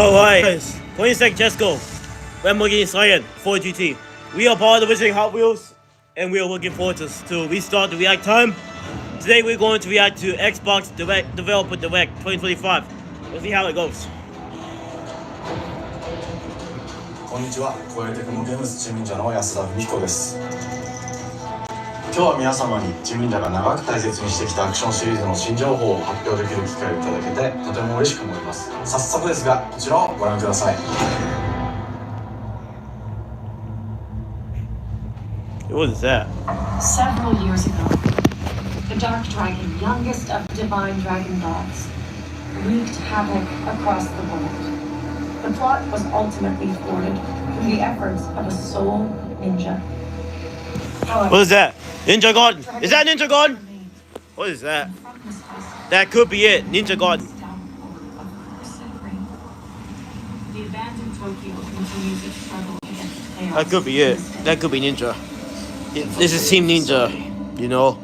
Alright, 26 Jesco, Lamborghini Cyan 4GT. We are part of the Visiting Hot Wheels, and we are looking forward to restart the React time. Today we're going to react to Xbox Developer Direct 2025. Let's see how it goes. こんにちは、コエテクノゲームズチーム忍者の安田文彦です。今日は皆様にチーム忍者が長く大切にしてきたアクションシリーズの新情報を発表できる機会をいただけてとても嬉しく思います。早速ですが、こちらをご覧ください。What is that? Several years ago, the Dark Dragon, youngest of divine dragon gods, wreaked havoc across the world. The plot was ultimately thwarted through the efforts of a sole ninja. However, What is that? Ninja Garden. Is that Ninja Garden? What is that? That could be it. Ninja Garden. the abandoned Tokyo continues its struggle against chaos. That could be it. That could be Ninja. This is Team Ninja, you know.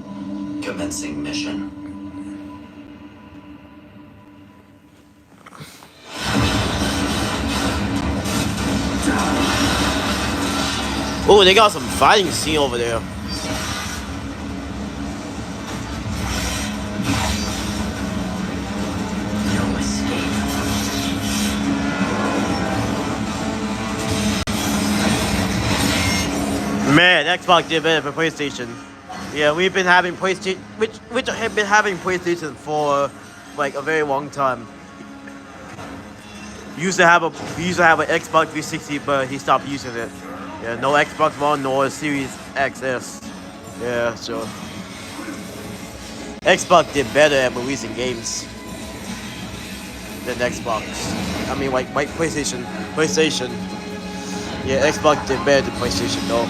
Commencing mission. Oh, they got some fighting scene over there. No escape. Man, Xbox did better for PlayStation. Yeah, we've been having PlayStation, which have been having PlayStation for like a very long time. We used to have an Xbox 360, but he stopped using it. Yeah, no Xbox One nor Series XS. Yeah, so Xbox did better at releasing games than Xbox. I mean, like PlayStation. Yeah, Xbox did better than PlayStation though.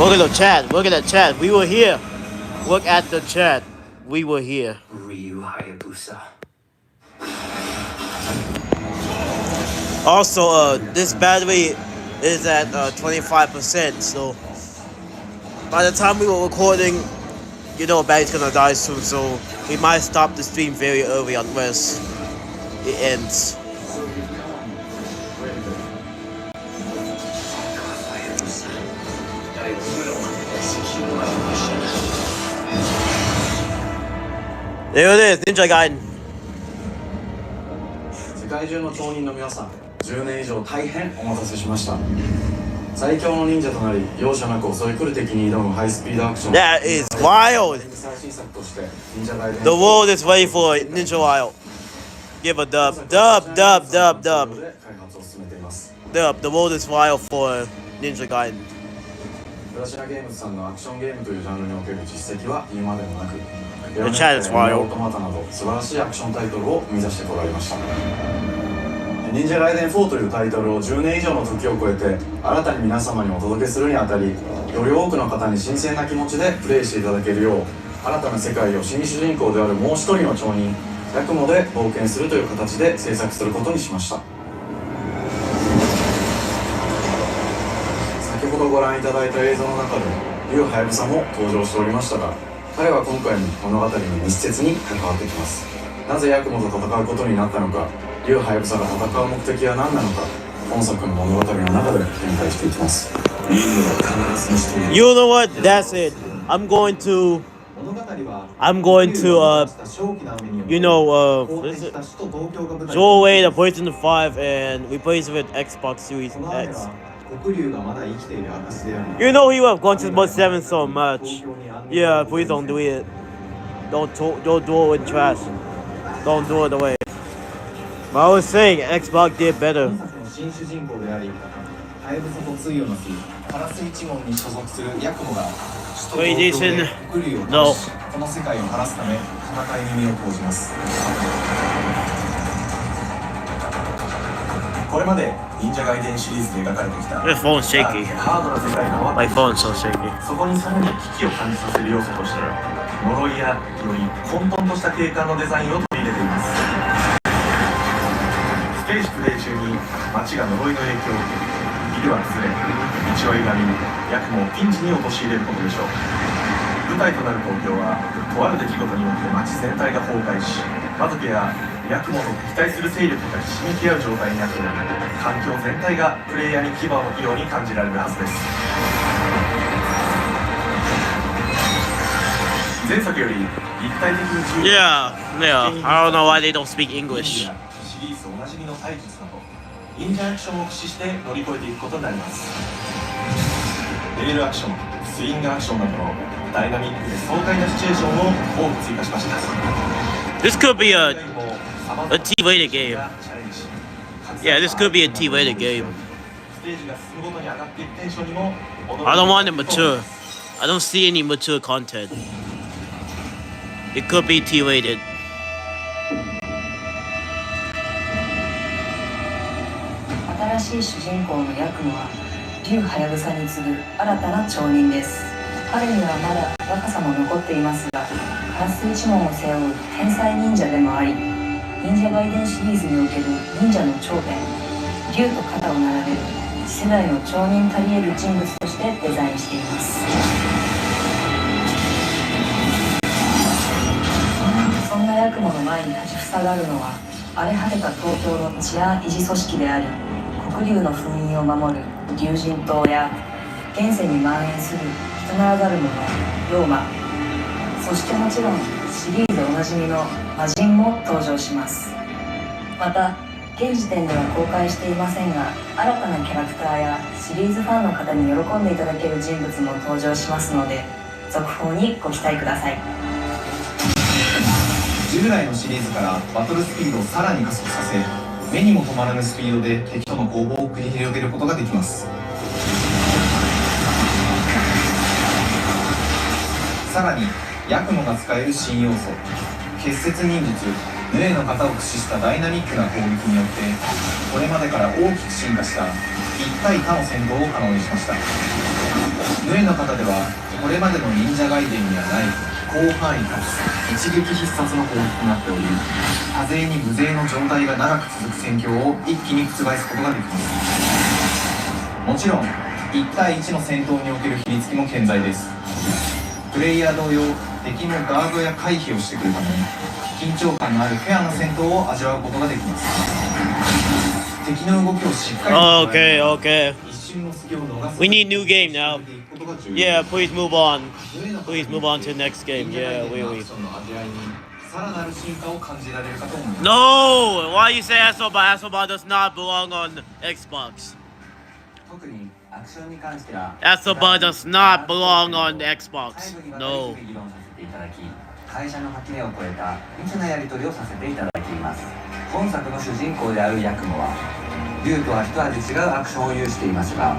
Look at the chat. Look at the chat. We were here. Look at the chat. We were here. Ryu Hayabusa. Also, this battery is at 25%, so by the time we were recording, you know, battery's gonna die soon, so we might stop the stream very early unless it ends. There it is, Ninja Gaiden. 世界中の町人の皆さん、10年以上大変お待たせしました。最強の忍者となり、容赦なく襲い来る敵に挑むハイスピードアクション。 That is wild. 最新作として忍者ガイデン The world is ready for Ninja Wild. Give a dub. Dub. で開発を進めています。Dub. The world is wild for Ninja Gaiden. プラチナゲームズさんのアクションゲームというジャンルにおける実績は言うまでもなく、 The chat is wild. オートマタなど素晴らしいアクションタイトルを生み出してこられました。忍者ガイデン4というタイトルを10年以上の時を超えて新たに皆様にお届けするにあたり、より多くの方に新鮮な気持ちでプレイしていただけるよう、新たな世界を新主人公であるもう一人の町人ヤクモで冒険するという形で制作することにしました。先ほどご覧いただいた映像の中で竜はやぶさも登場しておりましたが、彼は今回も物語に密接に関わってきます。なぜヤクモと戦うことになったのか、竜はやぶさが戦う目的は何なのか、本作の物語の中で展開していきます。 You know what? That's it. I'm going to you know, what is it? Throw away the PlayStation 5 and replace it with Xbox Series X. You know he was going to Xbox 7 so much. Yeah, please don't do it. Don't do it with trash. Don't do it away. But I was saying Xbox did better. 新主人公であり、ハヤブサと対をなすカラス一門に所属するヤクモが首都東京で黒竜を倒し、この世界を晴らすため戦いに身を投じます。これまで忍者ガイデンシリーズで描かれてきた My phone's shaky. ハードな世界が終わ My って phone's so shaky. そこにさらに危機を感じさせる要素として呪いやより混沌とした景観のデザインを取り入れています。ステージプレイ中に街が呪いの影響を受けビルは崩れ道を歪みヤクモをピンチに陥れることでしょう。舞台となる東京はとある出来事によって街全体が崩壊し、魔族やヤクモと敵対する勢力がひしめき合う状態になっており、環境全体がプレイヤーに牙を向くように感じられるはずです。前作より立体的に Yeah, yeah. I don't know why they don't speak English. シリーズおなじみの体術など忍者アクションを駆使して乗り越えていくことになります。レールアクション、スイングアクションなどのダイナミックで爽快なシチュエーションを多く追加しました。 This could be a T-rated game. Yeah, this could be a T-rated game. I don't want it mature. I don't see any mature content. It could be T-rated. 新しい主人公のヤクモは竜ハヤブサに次ぐ新たな町人です。彼にはまだ若さも残っていますが、カラス一門を背負う天才忍者でもあり、忍者外伝シリーズにおける忍者の頂点、竜と肩を並べる次世代の町人たり得る人物としてデザインしています。そんなヤクモの前に立ちふさがるのは、荒れ果てた東京の治安維持組織であり、黒竜の封印を守る竜神島や現世に蔓延する人ならざる者妖魔、そしてもちろんシリーズおなじみの魔人も登場します。また現時点では公開していませんが、新たなキャラクターやシリーズファンの方に喜んでいただける人物も登場しますので、続報にご期待ください。従来のシリーズからバトルスピードをさらに加速させ、目にも止まらぬスピードで敵との攻防を繰り広げることができます。さらにヤクモが使える新要素、結節忍術ヌエの型を駆使したダイナミックな攻撃によって、これまでから大きく進化した一対他の戦闘を可能にしました。ヌエの型ではこれまでの忍者外伝にはない広範囲かつ一撃必殺の攻撃となっており、多勢に無勢の状態が長く続く戦況を一気に覆すことができます。もちろん1対1の戦闘における比率も健在です。プレイヤー同様、敵のガードや回避をしてくるため、緊張感のあるフェアな戦闘を味わうことができます。敵の動きをしっかりと Okay, okay. 一瞬の隙を逃す We need new game now. Yeah, please move on. Please move on to the next game. Yeah, we. さらなる進化を感じられるかと思います。 No! Why you say Asoba? Asoba does not belong on Xbox. 特にアクションに関しては Asoba does not belong on Xbox. 細部にわたり No. 議論させていただき、会社の垣根を越えた密なやり取りをさせていただいています。本作の主人公であるヤクモは竜とは一味違うアクションを有していますが、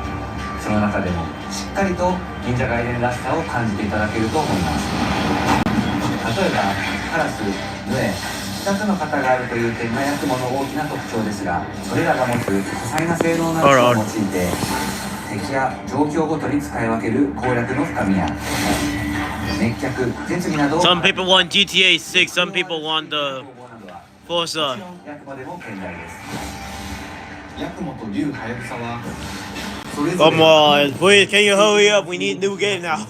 その中でもしっかりと忍者外伝らしさを感じていただけると思います。例えばカラス、ヌエ、2つの型があるという点がヤクモの大きな特徴ですが、それらが持つ多彩な性能なアクションを用いて敵や状況ごとに使い分ける攻略の深みや熱脚、絶技などを Some people want GTA 6, some people want the Forza. ヤクモでも健在です。ヤクモと竜ハヤブサはそれぞれ Come on, please, can you hurry up? We need new game now.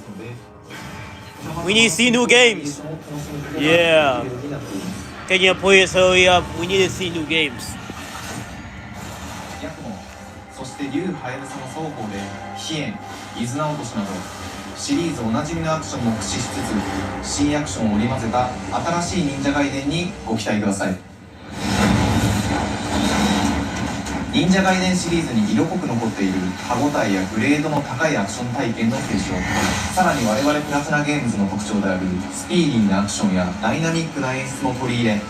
We need to see new games. Yeah. Can you please hurry up? We need to see new games. ヤクモ、そして竜ハヤブサの双方で飛燕、伊豆直俊などシリーズおなじみのアクションも駆使しつつ、新アクションを織り交ぜた新しい忍者外伝にご期待ください。忍者外伝シリーズに色濃く残っている歯応えやグレードの高いアクション体験の継承、さらに我々プラチナゲームズの特徴であるスピーディーなアクションやダイナミックな演出も取り入れ、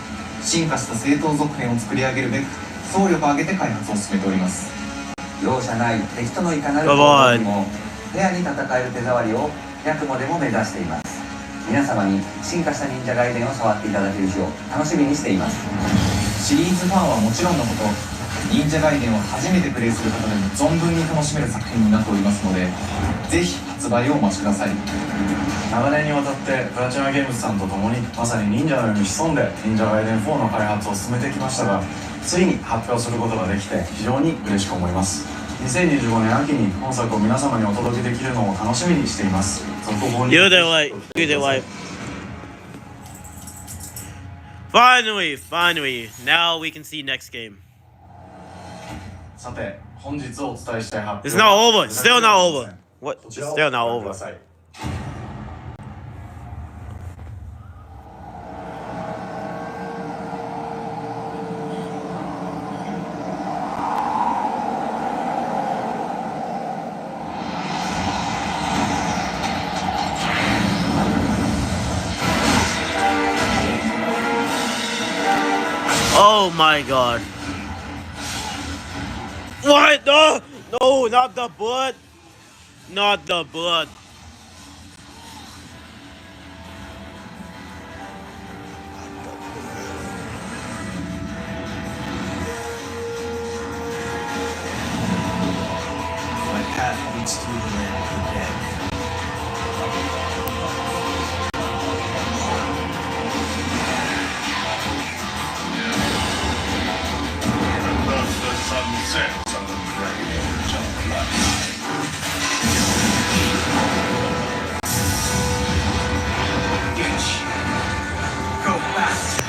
進化した正当続編を作り上げるべく総力を挙げて開発を進めております。容赦ない敵とのいかなる攻防にもフェアに戦える手触りをヤクモでも目指しています。皆様に進化した忍者外伝を触っていただける日を楽しみにしています。シリーズファンはもちろんのこと、忍者外伝を初めてプレイする方でも存分に楽しめる作品になっておりますので、ぜひ発売をお待ちください。長年にわたってプラチナゲームズさんと共にまさに忍者のように潜んで忍者外伝4の開発を進めてきましたが、ついに発表することができて非常に嬉しく思います。2025年秋に本作を皆様にお届けできるのを楽しみにしています。続報に You did right. You did right. Finally. Now we can see next game. さて、本日お伝えしたい発表 It's not over. Still not over. What? こ It's ちらを still ご not 覧く over. ださい。Oh my god. What? No, not the blood. Not the blood. My path leads through the land of the dead. Thus the sun sets on the dragon age of life. Go fast.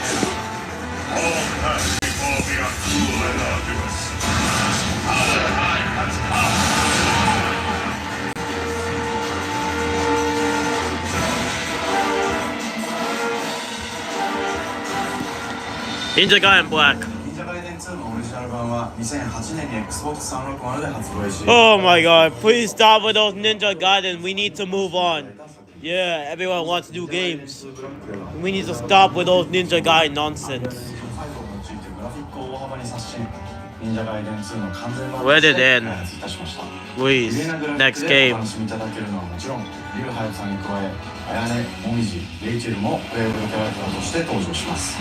All paths before me are cruel and arduous. Our time has come. Ninja Gaiden Black. 忍者ガイデン2のオリジナル版は2008年に Xbox 360で発売し、 Oh my god. Please stop with those Ninja Gaiden. We need to move on. Yeah, everyone wants new games. We need to stop with those Ninja Gaiden nonsense. ファイブについてグラフィックを大幅に刷新。忍者ガイデン2の完全版 Where とし did て it end? 開発いたしました。 Please. 綺麗なグラフィッ Next クでお game. 楽しみいただけるのはもちろん、リュウハヤさんに加え、あやね、もみじ、レイチェルもプレイブルキャラクターとして登場します。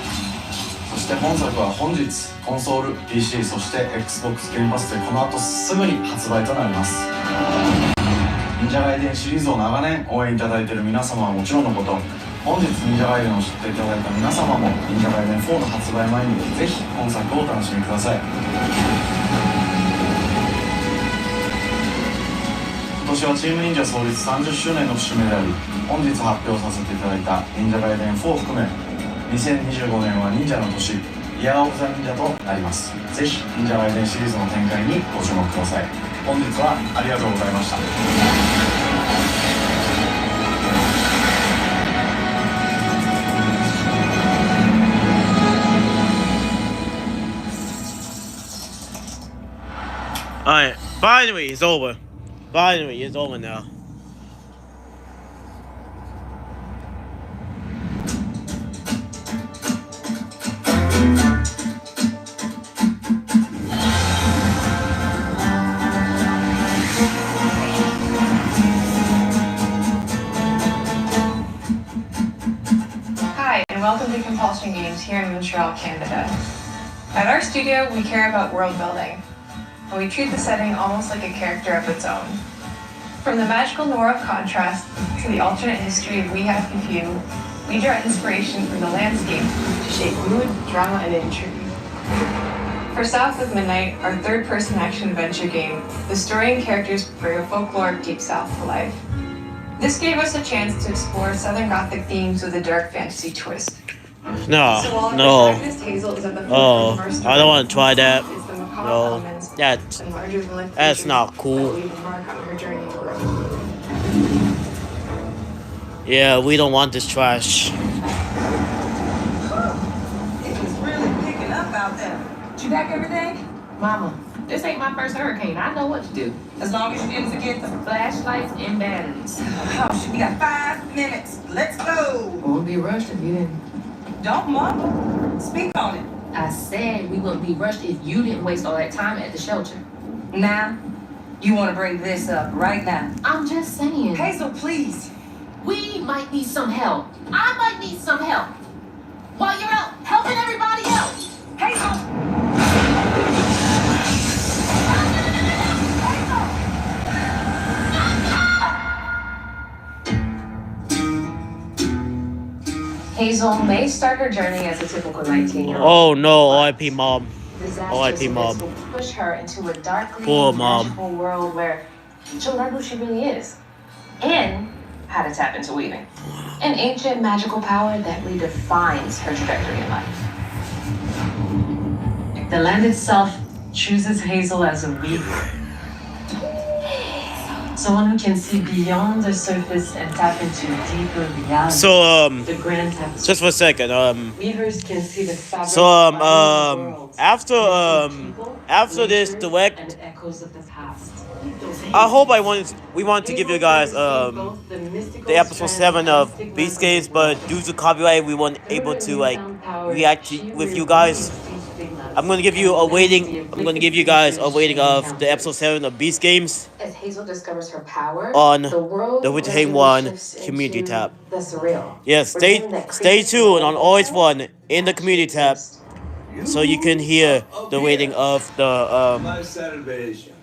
そして本作は本日、コンソール、PC、そして Xbox ゲームパスでこの後すぐに発売となります。忍者ガイデンシリーズを長年応援いただいている皆様はもちろんのこと、本日忍者ガイデンを知っていただいた皆様も忍者ガイデン4の発売前にぜひ本作をお楽しみください。今年はチーム忍者創立30周年の節目であり、本日発表させていただいた忍者ガイデン4を含め2025年は忍者の年、イヤーオブザ忍者となります。ぜひ忍者ガイデンシリーズの展開にご注目ください。本日はありがとうございました。Alright, finally it's over. Finally it's over now. Hi, and welcome to Compulsion Games here in Montreal, Canada. At our studio, we care about world building, and we treat the setting almost like a character of its own. From the magical noir of contrast to the alternate history of We Have Confused, we draw inspiration from the landscape to shape mood, drama, and intrigue. For South of Midnight, our third-person action-adventure game, the story and characters bring a folkloric Deep South to life. This gave us a chance to explore Southern Gothic themes with a dark fantasy twist. No, So while our no. protagonist Hazel is at the Oh, forefront of our story, I don't want to try that. it's the macabre No, elements that's and larger-than-life that's features not that cool. leave a mark on her journey of growth. Yeah, we don't want this trash. It was really picking up out there. You back everything? Mama, this ain't my first hurricane. I know what to do. As long as you didn't forget the Flashlights and batteries. house. We got 5 minutes. Let's go. Won't be rushed if you didn't. Don't mumble. Speak on it. I said we wouldn't be rushed if you didn't waste all that time at the shelter. Now, you want to bring this up right now. I'm just saying. Hazel, please. We might need some help. I might need some help. While you're out helping everybody else. Hazel! Hazel may start her journey as a typical 19-year-old. Oh no, RIP mom. R.I.P. Mom. Will push her into a darkly Poor Mom. magical world where she'll learn who she really is and how to tap into weaving, an ancient magical power that redefines her trajectory in life. The land itself chooses Hazel as a weaver. Someone who can see beyond the surface and tap into deeper reality. So The grand tapestry. just for a second, Weavers can see the fabric so of the world, after people, after this nature, direct, and echoes of the past. I hope we want to give you guys the episode 7 of Beast Games, but due to copyright we weren't able to like react to, with you guys. I'm gonna give you guys a rating of the episode 7 of Beast Games As Hazel discovers her power, on the world the Witcher Game gradually 1 shifts community into tab. The surreal. Yes, Revealing that stay creatures tuned on like Always Elsa Fun in the community tab, so you can hear the rating of the My celebration.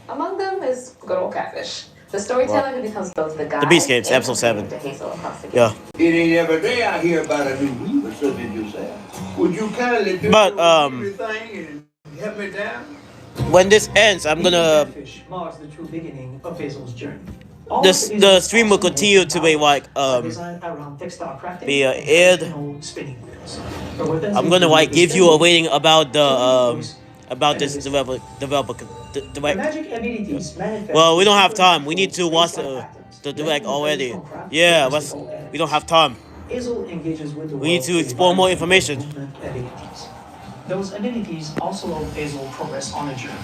Among them is good old Catfish, the storyteller who becomes both the guide Beast Games, and episode 7. companion to Hazel across the game. yeah. It ain't every day I hear about a new weaver such as yourself. Would you kindly do But, everything and help me down? When this ends, I'm gonna Catfish marks the true beginning of Hazel's journey. the stream will continue to be like be aired. I'm gonna like give you a rating about the about this developer. Magic abilities manifest. Well, we don't have time. We need to watch the direct already. Yeah, but we don't have time. Hazel engages with the We need world to through explore more information. movement abilities. Those abilities also help Hazel progress on a journey.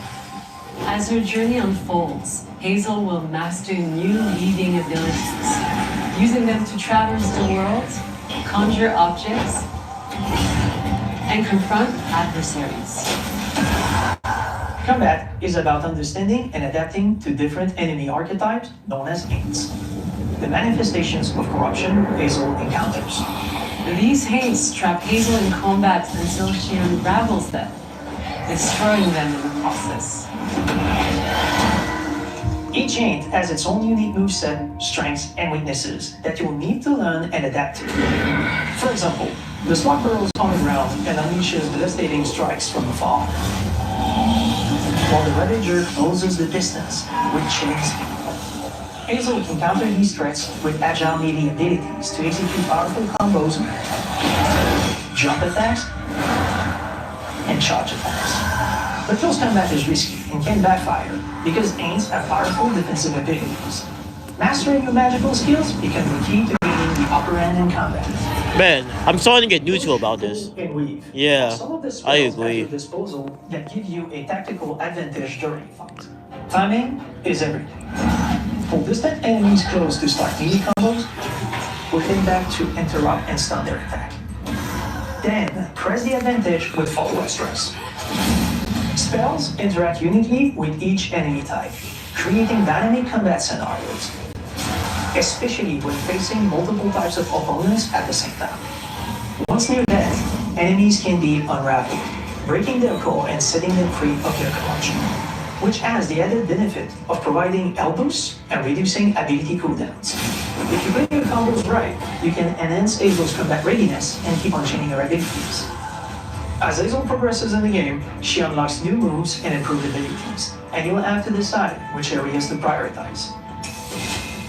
As her journey unfolds, Hazel will master new weaving abilities, using them to traverse the world, conjure objects, and confront adversaries. Combat is about understanding and adapting to different enemy archetypes known as Haints. The manifestations of corruption Hazel encounters. These Haints trap Hazel in combat until she unravels them, destroying them in the process. Each Haint has its own unique moveset, strengths, and weaknesses that you'll need to learn and adapt to. For example, the Slug burrows on the ground and unleashes devastating strikes from afar, while the Ravager closes the distance with chains. Hazel can counter these threats with agile melee abilities to execute powerful combos, jump attacks, and charge attacks. But close combat is risky and can backfire because Aints have powerful defensive abilities. Mastering your magical skills becomes the key to gaining the upper hand in combat. Man, I'm starting to get neutral about this. And weave. Yeah, Some of the I spells agree. at your disposal that give you a tactical advantage during a fight. Timing is everything. Pull distant enemies close to start melee combos, pushing back to interrupt and stun their attack. Then, press the advantage with follow-up stress. Spells interact uniquely with each enemy type, creating dynamic combat scenarios, especially when facing multiple types of opponents at the same time. Once near death, enemies can be unraveled, breaking their core and setting them free of their corruption, which has the added benefit of providing elbows and reducing ability cooldowns. If you play your combos right, you can enhance Hazel's combat readiness and keep on chaining her abilities. As Hazel progresses in the game, she unlocks new moves and improved abilities, and you'll have to decide which areas to prioritize.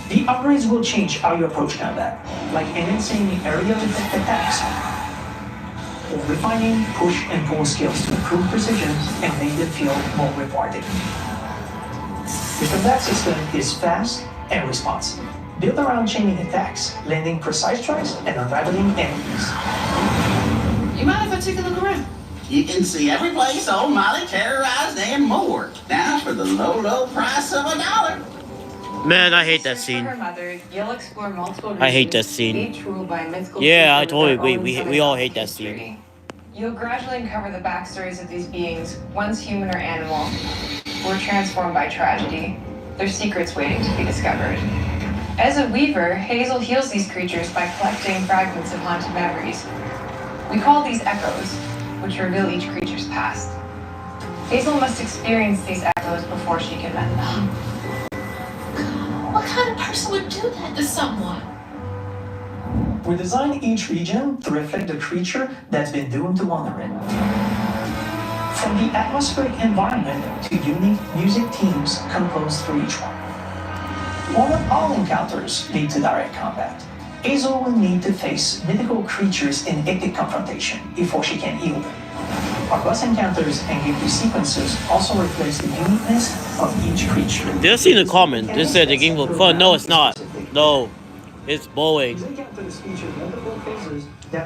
The upgrades will change how you approach combat, like enhancing area effect attacks, or refining push and pull skills to improve precision and make them feel more rewarding. The combat system is fast and responsive, built around chaining attacks, landing precise strikes, and unraveling enemies. You mind if I take a look around? You can see every place old Molly terrorized and more. Now for the low, low price of $1. Man, I hate that For scene. her mother, you'll explore multiple I hate that regions, scene. each ruled by mythical Yeah, I creatures totally with their agree. own We all set hate of that scene. history. You'll gradually uncover the backstories of these beings, once human or animal, who were transformed by tragedy, their secrets waiting to be discovered. As a weaver, Hazel heals these creatures by collecting fragments of haunted memories. We call these echoes, which reveal each creature's past. Hazel must experience these echoes before she can mend them. What kind of person would do that to someone? We design each region to reflect the creature that's been doomed to wander in. from the atmospheric environment to unique music themes composed for each one. While not all encounters lead to direct combat, Hazel will need to face mythical creatures in epic confrontation before she can heal them. Our boss encounters and gameplay sequences also reflects the uniqueness of each creature. Just seen the comment. This said the game was fun. No, it's not. No, it's boring.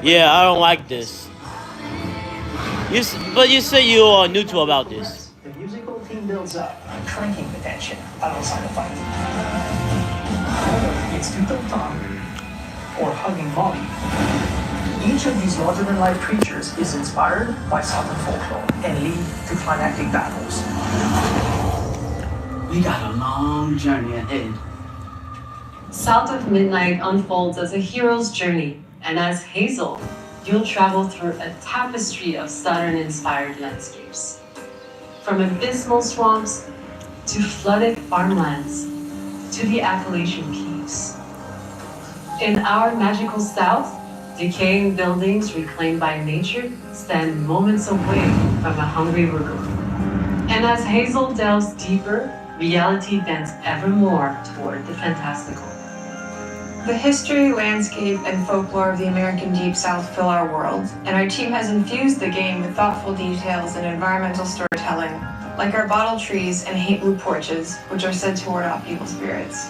Yeah, I don't like this. But you say you are neutral about this. The musical theme builds up, cranking the tension alongside the fight. Whether it's to kill Tom or hugging Molly, each of these larger-than-life creatures is inspired by Southern folklore and lead to climactic battles. We got a long journey ahead. South of Midnight unfolds as a hero's journey, and as Hazel, you'll travel through a tapestry of Southern-inspired landscapes. From abysmal swamps to flooded farmlands to the Appalachian Peaks. In our magical South, decaying buildings reclaimed by nature stand moments away from a hungry river. And as Hazel delves deeper, reality bends ever more toward the fantastical. The history, landscape, and folklore of the American Deep South fill our world, and our team has infused the game with thoughtful details and environmental storytelling, like our bottle trees and hate blue porches, which are said to ward off evil spirits.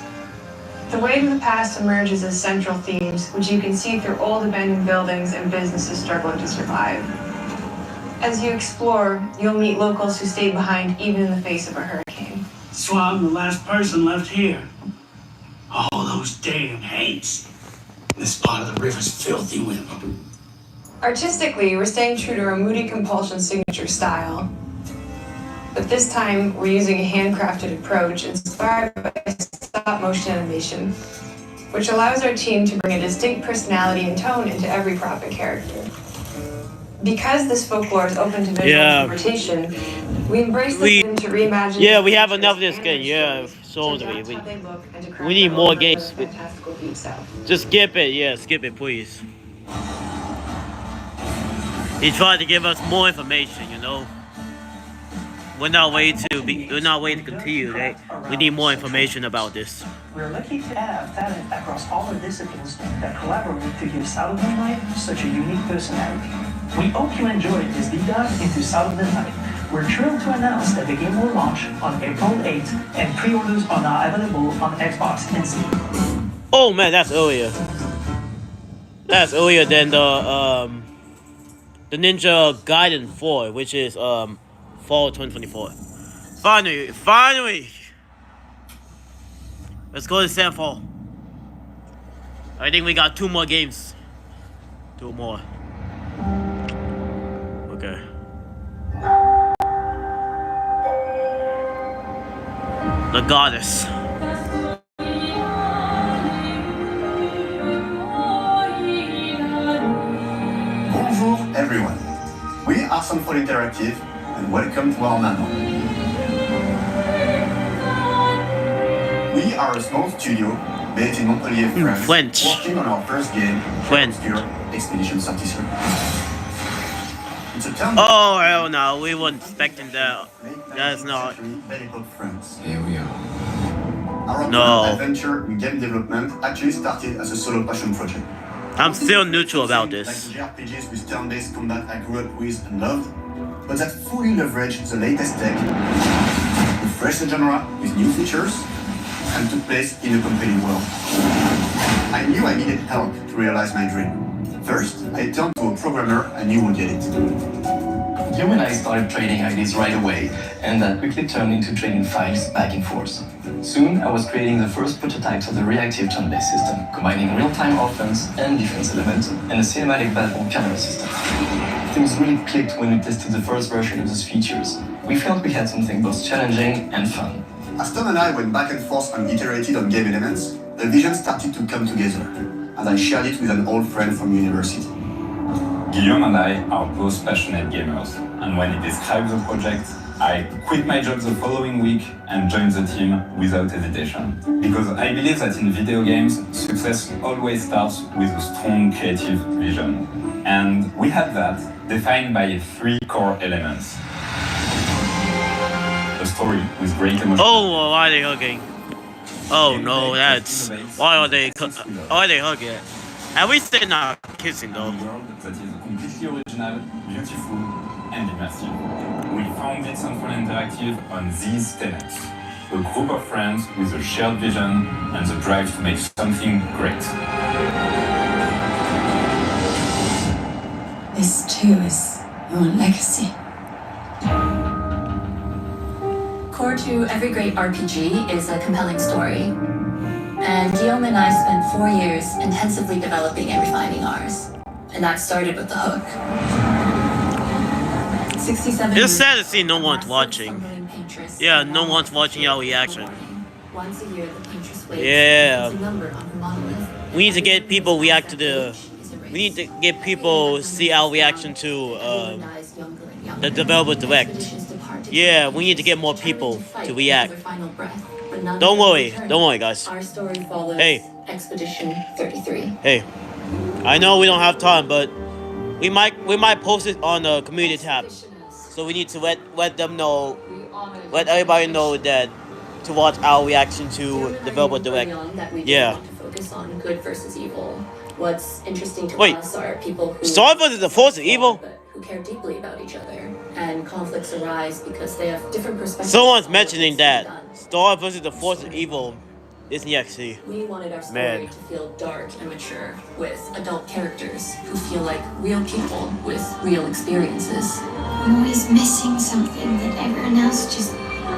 The way to the past emerges as central themes, which you can see through old abandoned buildings and businesses struggling to survive. As you explore, you'll meet locals who stayed behind even in the face of a hurricane. So I'm the last person left here. All those damn hates. This part of the river's filthy with them. Artistically, we're staying true to our Moody Compulsion signature style. But this time, we're using a handcrafted approach inspired by stop-motion animation, which allows our team to bring a distinct personality and tone into every prop and character. Because this folklore is open to visual interpretation, we embrace the freedom to reimagine. Yeah, we have enough of this game. Yeah, so we need more games. Just skip it. Yeah, skip it, please. He tried to give us more information, you know. We're not waiting to continue. Right? We need more information about this. We're lucky to have talent across all the disciplines that collaborate to give South of Midnight such a unique personality. We hope you enjoyed this deep dive into South of Midnight. We're thrilled to announce that the game will launch on April 8th, and pre-orders are now available on Xbox and Steam. Oh man, that's earlier. That's earlier than the Ninja Gaiden 4, which is fall 2024. Finally! Let's go to Sandfall. I think we got 2 more games. 2 more. Okay. The Goddess. Bonjour everyone. We are Sunfall Interactive and welcome to our manual. We are a small studio based in Montpellier, France, French. working on our first game, French. Expedition 33. It's a turn Oh hell no, we weren't expecting that. That's not. Here we are. Our adventure in game development actually started as a solo passion project. I'm still neutral about this. Like JRPGs with turn-based combat I grew up with and loved, but that fully leveraged the latest tech, refreshed the genre with new features, and took place in a compelling world. I knew I needed help to realize my dream. First, I turned to a programmer I knew would get it. You and I started trading ideas right away, and that quickly turned into trading files back and forth. Soon, I was creating the first prototypes of the reactive turn-based system, combining real-time offense and defense elements, and a cinematic battle camera system. Things really clicked when we tested the first version of those features. We felt we had something both challenging and fun. As Tom and I went back and forth and iterated on game elements, the vision started to come together, and I shared it with an old friend from university. Guillaume and I are both passionate gamers, and when he described the project, I quit my job the following week and joined the team without hesitation. Because I believe that in video games, success always starts with a strong creative vision. And we had that, defined by 3 core elements. story with great emotion. Oh, why are they hugging? Oh no, that's why are they hugging? At least they're not kissing though. A world that is completely original, beautiful, and immersive. We founded Central Interactive on these tenets. A group of friends with a shared vision and the drive to make something great. This too is your legacy. Core to every great RPG is a compelling story. And Guillaume and I spent 4 years intensively developing and refining ours. And that started with the hook. 67 It's sad to see no one's watching. Yeah, no one's watching our reaction. Once a year, the Pinterest wave Yeah. puts a number on the monolith. We need to get people react to the. We need to get people see our reaction to the developer direct. Yeah, we need to get more people to react. Don't worry, guys. Our story follows Hey. Expedition 33. Hey, I know we don't have time, but we might post it on the community tab. So we need to let them know, let everybody know that to watch our reaction to developer direct. Yeah. Focus on good versus evil. What's interesting to Wait. us are people who Star vs. the Force of Evil? but who care deeply about each other, and conflicts arise because they have different perspectives. Someone's mentioning that Star vs. the Force of Evil is EXE. We wanted our story Man. to feel dark and mature, with adult characters who feel like real people with real experiences. I'm always missing something that everyone else just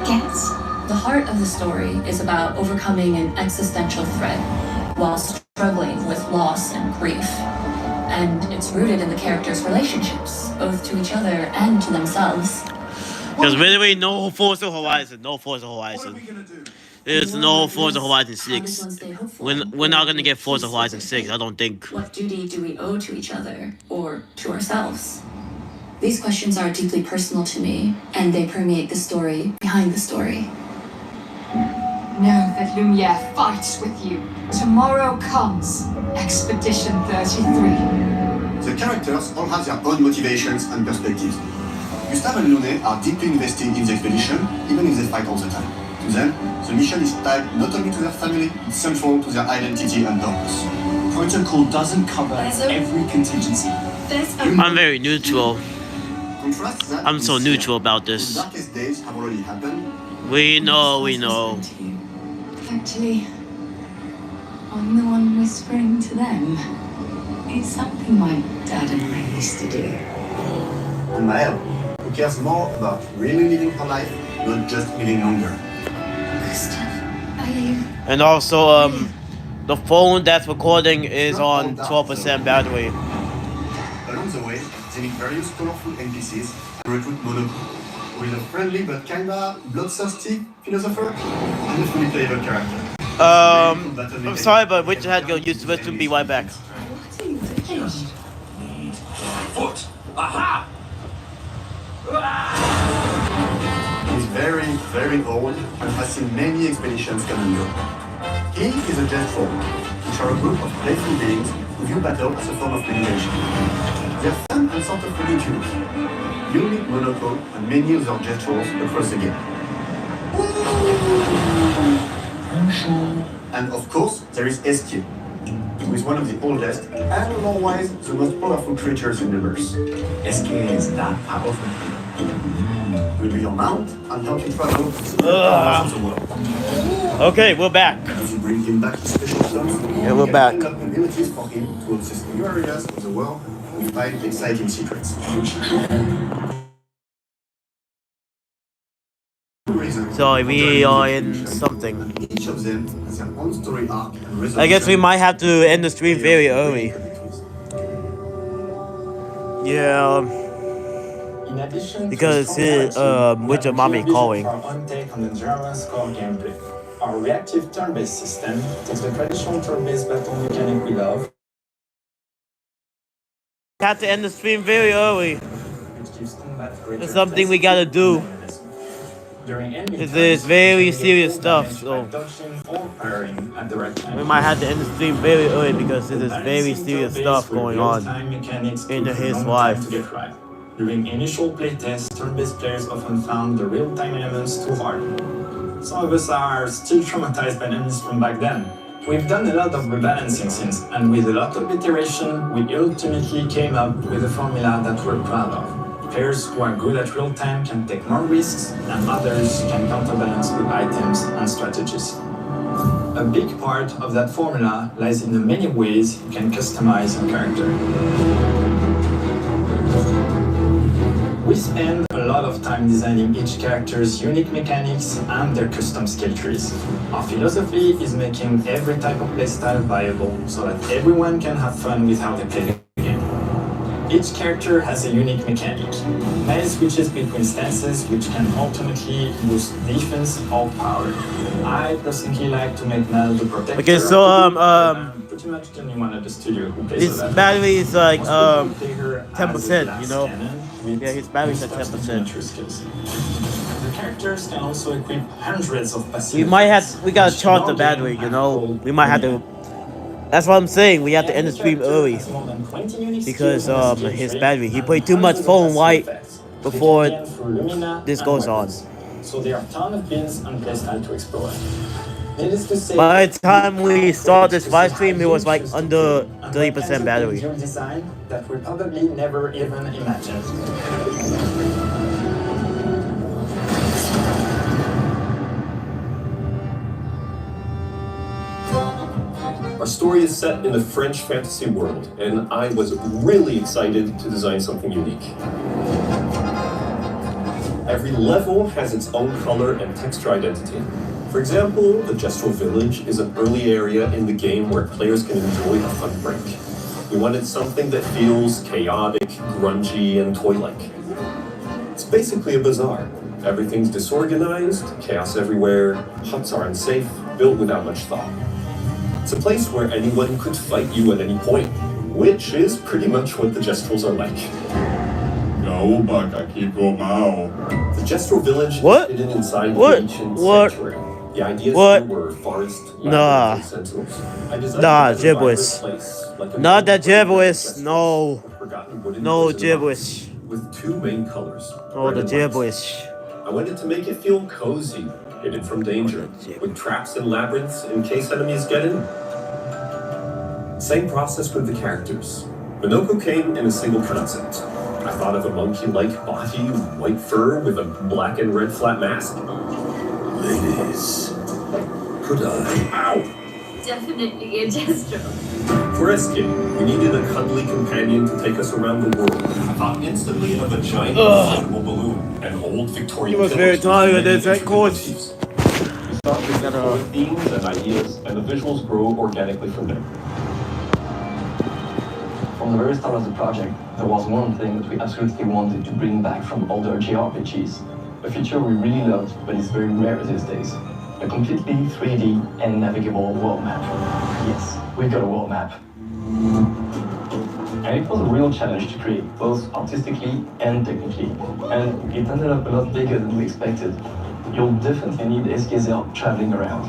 gets. The heart of the story is about overcoming an existential threat while struggling with loss and grief. And it's rooted in the characters' relationships, both to each other and to themselves. There's literally no Forza Horizon. No Forza Horizon. There's no Forza Horizon 6. We're not gonna get Forza Horizon 6, I don't think. What duty do we owe to each other, or to ourselves? These questions are deeply personal to me, and they permeate the story behind the story. Know that Lumiere fights with you. Tomorrow comes Expedition 33. The characters all have their own motivations and perspectives. Gustave and Lune are deeply invested in the expedition, even if they fight all the time. To them, the mission is tied not only to their family, it's central to their identity and purpose. Protocol doesn't cover every contingency. I'm very neutral. Contrast that I'm with so Sia. neutral about The this. darkest days have already happened. We know. Actually, I'm the one whispering to them. It's something my dad and I used to do. And Maëlle, who cares more about really living her life, not just living longer. And also, the phone that's recording is on 12% battery. Along the way, they meet various colorful NPCs and recruit Monoko, who is a friendly but kinda bloodthirsty philosopher and a fully playable character. I'm sorry, but Richard Hadgo used to be right back. Foot! Aha! He's very, very old and has seen many expeditions come and go. He is a jet troll, which are a group of playful beings who view battle as a form of meditation. They're fun and sort of ridiculous. You'll meet Monoko and many other jet trolls across the game. And of course, there is Escape, who is one of the oldest and, lore-wise, the most powerful creatures in the verse. Escape is that powerful. Will be your mount and help you travel to the parts of the world. Okay, we're back. If you bring him back to special zones, Yeah, we're back. unlock abilities for him to access new areas of the world and find exciting secrets. Sorry, we are in something. Each of them has their own story arc and resolution. I guess we might have to end the stream very early. Yeah, In addition because with your mommy calling. Our own take on the German's core gameplay. Our reactive turn-based system takes the traditional turn-based battle mechanic we love, Have to end the stream very early. which gives combat greater It's something we gotta do. during enemy This turns, is very you can serious use stuff, damage so by dodging or parrying at the right time. we might have to end the stream very early because this is very Balancing serious turn-based stuff with going on real-time mechanics in took a his long life. time to get right. During initial playtests, turn-based players often found the real-time elements too hard. Some of us are still traumatized by enemies from back then. We've done a lot of rebalancing since, and with a lot of iteration, we ultimately came up with a formula that we're proud of. Players who are good at real-time can take more risks, and others can counterbalance with items and strategies. A big part of that formula lies in the many ways you can customize your character. We spend a lot of time designing each character's unique mechanics and their custom skill trees. Our philosophy is making every type of playstyle viable so that everyone can have fun with how they play the game. Each character has a unique mechanic. Mel switches between stances which can ultimately boost defense or power. I personally like to make Mel the protector. Okay, so pretty much the only one at the studio who plays his that. battery is like 10%, Cannon you know. with Yeah, his battery's at 10%. supplementary skills. The characters can also equip hundreds of passive We gotta which charge no the battery, game you know. called We might have to. That's what I'm saying. We have to end the stream early because his battery. He played too much phone white before this goes on. So there are a ton of builds and playstyle to explore. Needless to say, By the time we start this live stream, it was like under 30% battery. Design that we probably never even imagined. Our story is set in a French fantasy world, and I was really excited to design something unique. Every level has its own color and texture identity. For example, the Gestural Village is an early area in the game where players can enjoy a fun break. We wanted something that feels chaotic, grungy, and toy-like. It's basically a bazaar. Everything's disorganized, chaos everywhere, huts are unsafe, built without much thought. It's a place where anyone could fight you at any point, which is pretty much what the Gestrals are like. The Gestral Village is hidden inside the ancient sanctuary. The idea were forest, Nah. and sentinels. I designed Nah, it as a vibrant gibberish. place, like a Not that mountain gibberish. No. forgotten wooden No prison gibberish. box With two main colors. Oh, red the and white. gibberish. I wanted to make it feel cozy, hidden from danger, with traps and labyrinths in case enemies get in. Same process with the characters. Minoko came in a single concept. I thought of a monkey-like body, white fur with a black and red flat mask. Ladies, could I? Ow! Definitely a gesture. For escape, we needed a cuddly companion to take us around the world. I thought instantly of a giant inflatable balloon, an old Victorian He was village very tired, with that's many that coach. motifs. We start with the themes and ideas, and the visuals grow organically from there. From the very start of the project, there was one thing that we absolutely wanted to bring back from older JRPGs. A feature we really loved, but is very rare these days. A completely 3D and navigable world map. Yes, we got a world map. And it was a real challenge to create, both artistically and technically. And it ended up a lot bigger than we expected. You'll definitely need SK's help traveling around.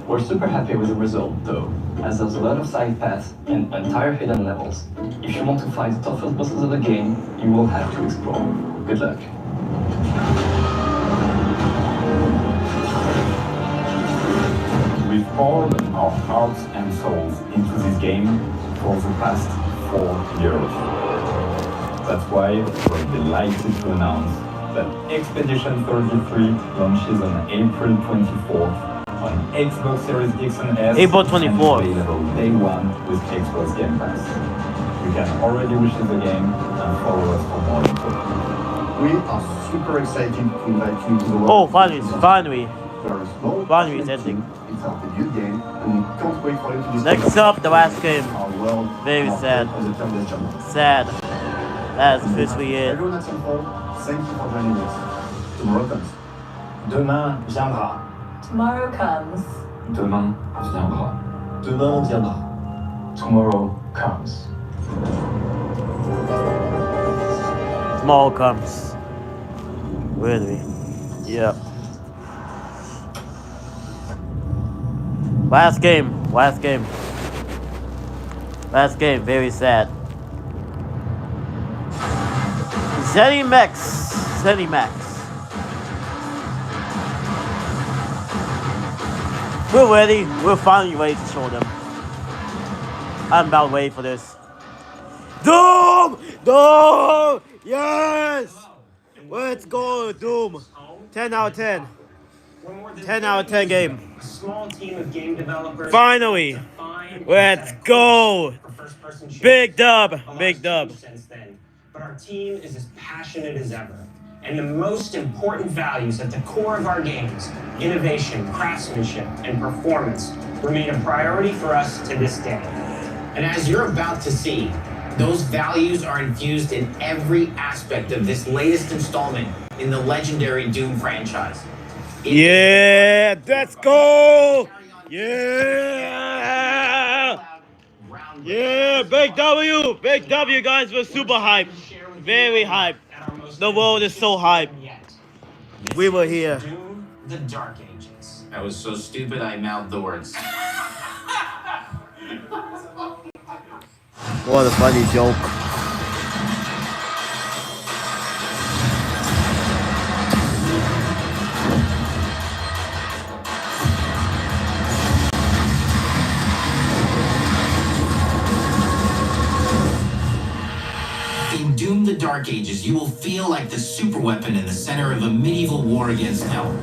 We're super happy with the result, though, as there's a lot of side paths and entire hidden levels. If you want to fight the toughest bosses of the game, you will have to explore. Good luck. We've poured our hearts and souls into this game for the past 4 years. That's why we're delighted to announce that Expedition 33 launches on April 24th on Xbox Series X and S. April 24th. And available day one with Xbox Game Pass. You can already wish the game and follow us for more info. We are super excited to invite you to the world. Oh, finally, finally. There is no Finally, it's ending. It's a debut game, and we can't wait for you to discover Next up, the last game. our world. Very our sad. as a turn-based genre. Sad. That's officially it. Everyone at Central, thank you for joining us. Tomorrow comes. Demain viendra. Tomorrow comes. Demain viendra. Demain viendra. Tomorrow comes. Tomorrow comes. Really? Yep. Last game. Last game. Last game. Very sad. Zenimax. We're ready. We're finally ready to show them. I'm about ready for this. Doom! Doom! Yes! Let's go, Doom. 10 out of 10. 10 out of 10 game. Small team of game developers. Finally. Let's go. Big dub. Big dub. Since then, but our team is as passionate as ever. And the most important values at the core of our games, innovation, craftsmanship, and performance, remain a priority for us to this day. And as you're about to see, those values are infused in every aspect of this latest installment in the legendary Doom franchise. Yeah, let's go! Yeah! Yeah, big W! Big W, guys, we're super hyped. Very hyped. The world is so hyped. We were here. Doom, the Dark Ages. I was so stupid I mouthed the words. What a funny joke. In Doom the Dark Ages, you will feel like the superweapon in the center of a medieval war against hell.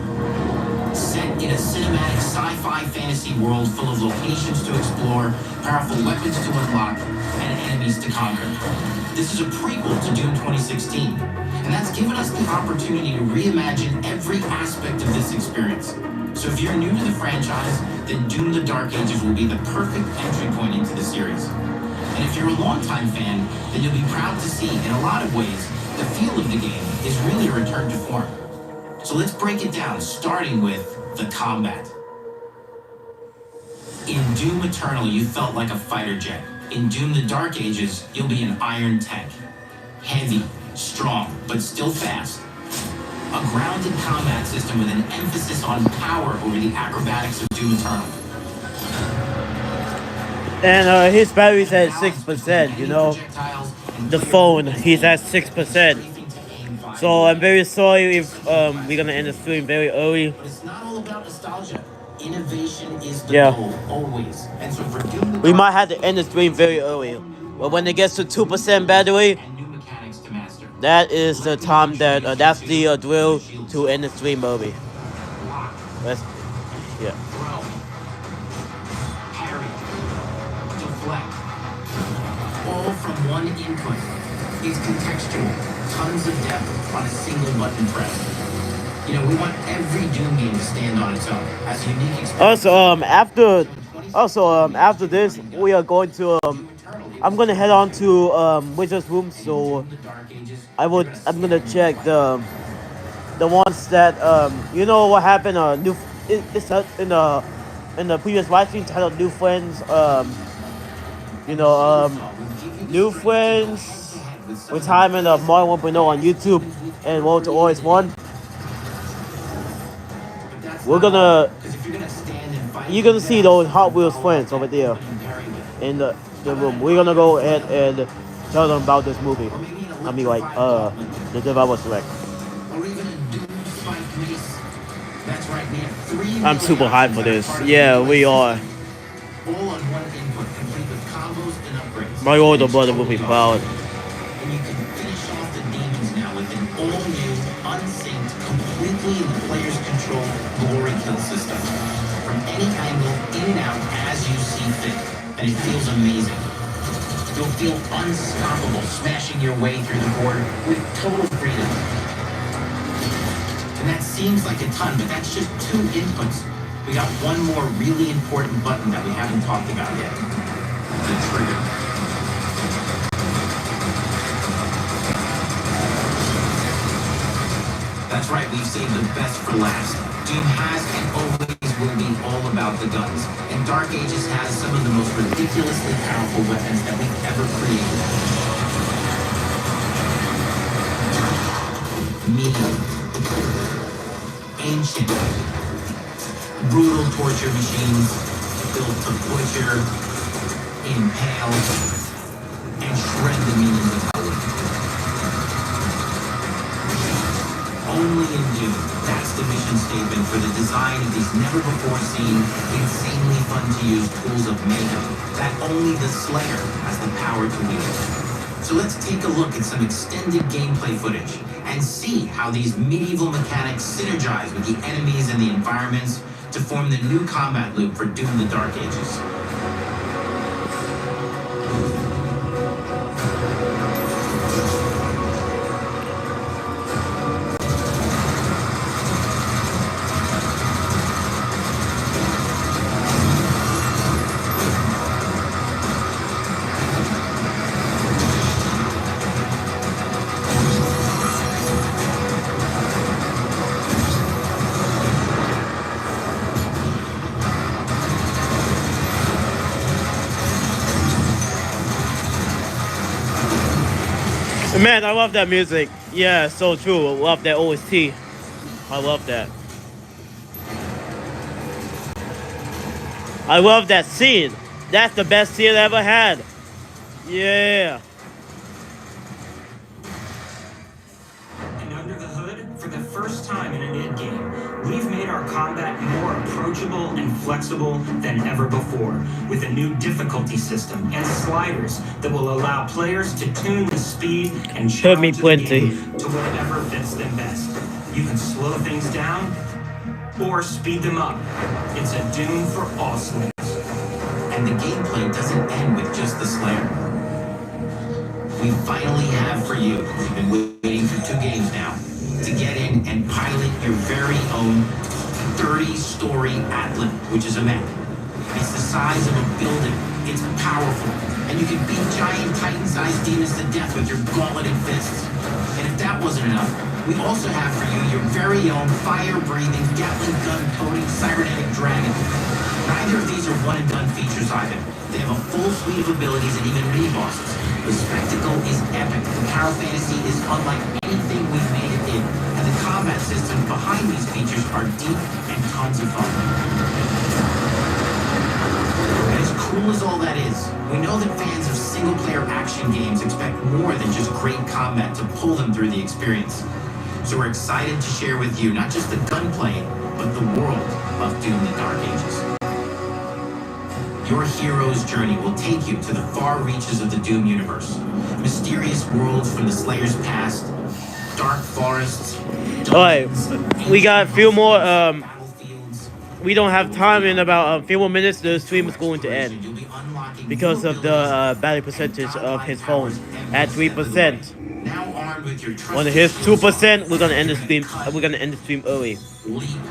Set in a cinematic sci-fi fantasy world full of locations to explore, powerful weapons to unlock, and enemies to conquer. This is a prequel to Doom 2016, and that's given us the opportunity to reimagine every aspect of this experience. So if you're new to the franchise, then Doom the Dark Ages will be the perfect entry point into the series. And if you're a longtime fan, then you'll be proud to see, in a lot of ways, the feel of the game is really a return to form. So let's break it down, starting with the combat. In Doom Eternal, you felt like a fighter jet. In Doom the Dark Ages, you'll be an iron tank. Heavy, strong, but still fast. A grounded combat system with an emphasis on power over the acrobatics of Doom Eternal. And his battery's at 6%, you know. The phone, he's at 6%. So I'm very sorry if we're gonna end the stream very early. It's not all about nostalgia. Innovation is the goal, always. And so for Doom, we might have to end the stream very early. But when it gets to 2% battery, that is the time that that's the drill to end the stream early. Let's, yeah. All from one input. It's contextual, tons of depth on a single button press. You know, we want every Doom game to stand on its own as a unique experience. Also, after this, we are going to I'm gonna head on to Wizard's room, so I'm gonna check the ones that you know what happened it's in the previous live stream titled New Friends, you know, New Friends, Retirement of Mario 1.0 on YouTube, and World to Always 1. You're gonna see those Hot Wheels friends over there in the room. We're gonna go ahead and tell them about this movie. I mean, like, the developers direct. I'm super hyped for this. Yeah, we are. My older brother will be proud. And you can finish off the demons now with an all-new, unsynced, completely in the player's control glory kill system. From any angle, in and out, as you see fit. And it feels amazing. You'll feel unstoppable smashing your way through the board with total freedom. And that seems like a ton, but that's just 2 inputs. We got one more really important button that we haven't talked about yet. The trigger. That's right, we've saved the best for last. Doom has and always will be all about the guns. And Dark Ages has some of the most ridiculously powerful weapons that we've ever created. Mean. Ancient. Brutal torture machines built to butcher, impale, and shred the minions of hell. only in Doom. That's the mission statement for the design of these never-before-seen, insanely fun-to-use tools of mayhem that only the Slayer has the power to wield. So let's take a look at some extended gameplay footage and see how these medieval mechanics synergize with the enemies and the environments to form the new combat loop for Doom: The Dark Ages. Man, I love that music. Yeah, so true. I love that OST. I love that. I love that scene. That's the best scene I ever had. Yeah. And under the hood, for the first time in an id game, we've made our combat more approachable and flexible than ever before, with a new difficulty system and sliders that will allow players to tune the speed and challenge the game to whatever fits them best. You can slow things down or speed them up. It's a Doom for all slayers. And the gameplay doesn't end with just the Slayer. We finally have for you, you've been waiting for 2 games now, to get in and pilot your very own 30-story Atlan, which is a mech. It's the size of a building, it's powerful, and you can beat giant Titan-sized demons to death with your gauntleted fists. And if that wasn't enough, we also have for you your very own fire-breathing, Gatling gun-toting cybernetic dragon. Neither of these are one-and-done features either. They have a full suite of abilities and even mini-bosses. The spectacle is epic. The Power Fantasy is unlike anything we've made it in. And the combat systems behind these features are deep and tons of fun. And as cool as all that is, we know that fans of single-player action games expect more than just great combat to pull them through the experience. So we're excited to share with you not just the gunplay, but the world of Doom: The Dark Ages. Your hero's journey will take you to the far reaches of the Doom universe. Mysterious worlds from the Slayer's past, dark forests. Alright, we got a few more, we don't have time. In about a few more minutes the stream is going to end because of the battery percentage of his phone at 3%. When it hits 2%, we're gonna end the stream. We're gonna end the stream early,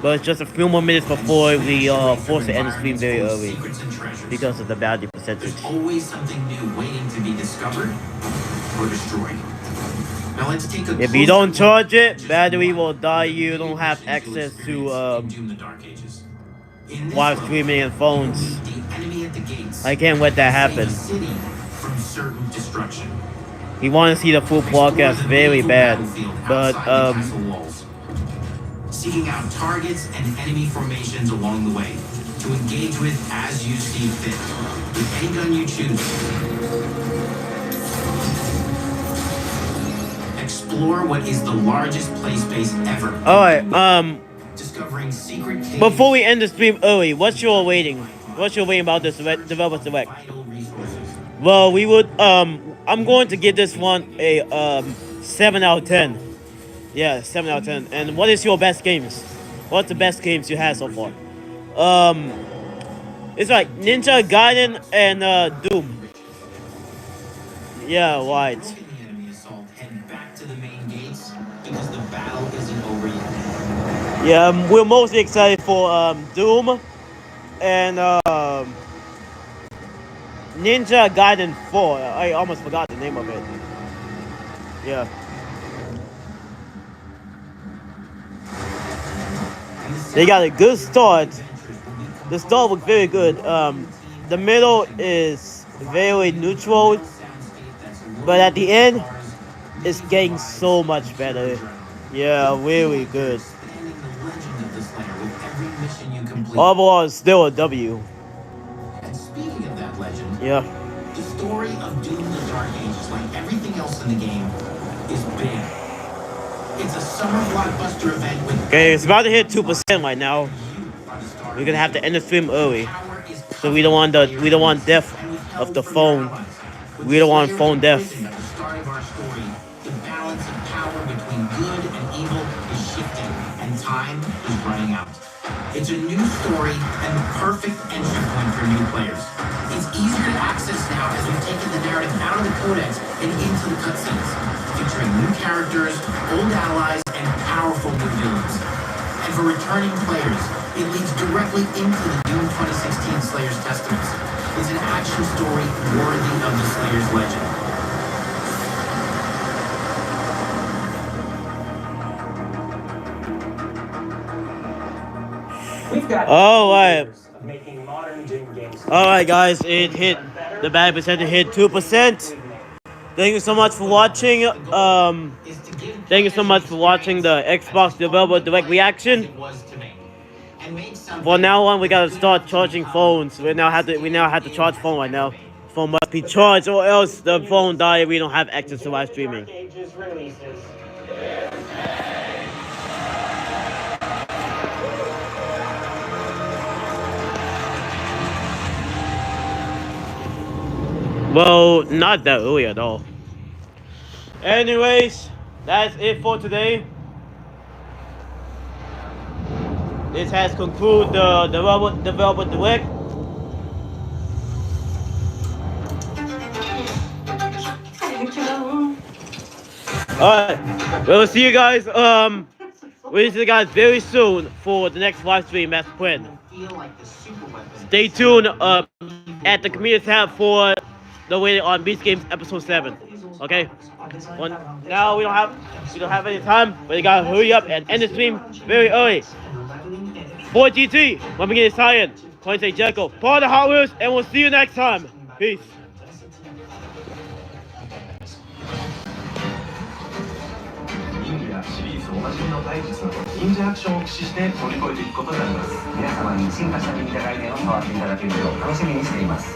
but it's just a few more minutes before we force to end the stream very early because of the battery percentage. There's always something new waiting to be discovered or destroyed. Now let's take a If you don't charge it, battery will die. You don't have access to while streaming and phones. I can't let that happen. From certain destruction. We want to see the full podcast very bad, but seeking out targets and enemy formations along the way to engage with as you see fit with any gun you choose. Explore what is the largest play space ever. Alright, discovering secret caves. before we end the stream early, what's your rating? What's your rating about this Developer Select? Well, we would I'm going to give this one a 7 out of 10. Yeah, 7 out of 10. And what is your best games? What's the best games you had so far? It's like Ninja Gaiden and Doom. Yeah, right. Yeah, we're mostly excited for Doom and Ninja Gaiden 4. I almost forgot the name of it. Yeah. They got a good start. The start was very good. The middle is very neutral, but at the end, it's getting so much better. Yeah, really good. Overall, it's still a W. And speaking of that legend, Yeah. the story of Doom: The Dark Ages, like everything else in the game, is big. It's a summer blockbuster event with Okay, it's about to hit 2% right now. We're gonna have to end the stream early, so we don't want death of the phone. We don't want phone death. at the start of our story, the balance of power between good and evil is shifting, and time is running out. It's a new story and the perfect entry point for new players. It's easier to access now as we've taken the narrative out of the codex and into the cutscenes, featuring new characters, old allies, and powerful new villains. And for returning players, it leads directly into the Doom 2016 Slayer's Testaments. It's an action story worthy of the Slayer's legend. We've got Alright. years of making modern Doom games. Alright guys, it hit the bad percentage hit 2%. Thank you so much for watching. Thank you so much for watching the Xbox Developer Direct Reaction. From now on, we gotta start charging phones. We now have to charge phone right now. Phone must be charged, or else the phone die. We don't have access to live streaming. Ages releases. Well, not that early at all. Anyways, that's it for today. This has concluded the Developer Direct. Alright, we'll see you guys. We'll see you guys very soon for the next live stream as planned. Stay tuned at the community tab for the way on Beast Games episode 7. Okay? Well, now we don't have any time, but you gotta hurry up and end the stream very early. For GT, when we get Cyan, Koenigsegg Jericho, part of the Hot Wheels, and we'll see you next time. Peace. 忍者シリーズおなじみの体術など忍者アクションを駆使して乗り越えていくことになります。皆様に進化した忍者ガイデンを触っていただけるよう楽しみにしています。